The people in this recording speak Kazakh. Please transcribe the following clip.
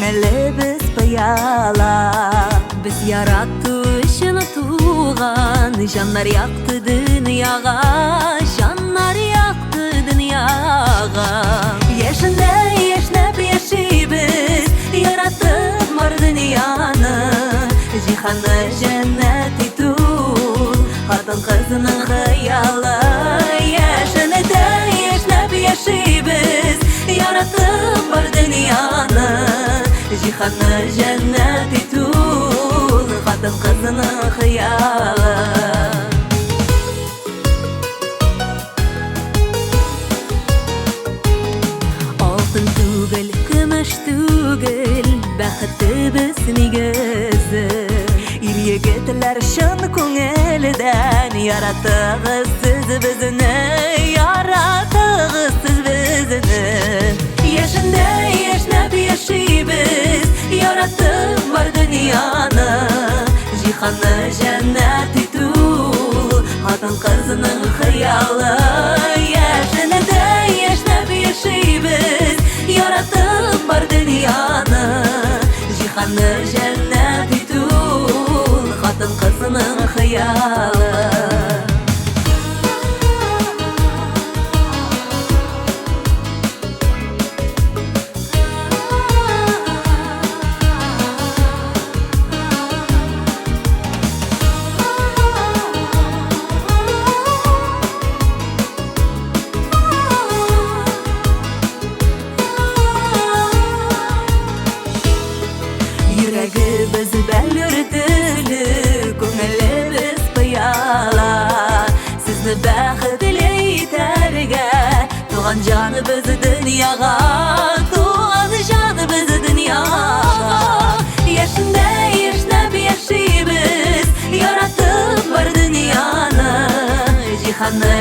Көңілі паяла. Біз яратты үшін туған, жаннар яқты дүнияға, жаннар яқты дүнияға. Ешінде ешнәп яшибіз, яраттық бар дүнияны, жиханы жәннәт ету, қатын қызының қиялы. Ешінде ешнәп яшибіз, яраттық бар дүнияны, жиханы жәннәт ету, қатын қызының қиялы. Алтын түгіл, күміш түгіл, бәқітті біз негізі. Ир-егетлер шын көңілден, яратығыз сіз бізіні, яратығыз сіз бізіні. Ешінде ешнәп яшибіз, яраттық бар дүнияны, жиханы жәннәт ету, қатын қызының қиялы. Ешінде ешнәп яшибіз, яраттық бар дүнияны, жиханы жәннәт ету, қатын қызының қиялы. Біз бәл үрділі, көңілі паяла. Сізні бәқітлі етәрге, туған жаны біз дүнияға, туған жаны біз дүнияға. Ешінде ешнәп яшибіз, яраттық бар дүнияны, жиханы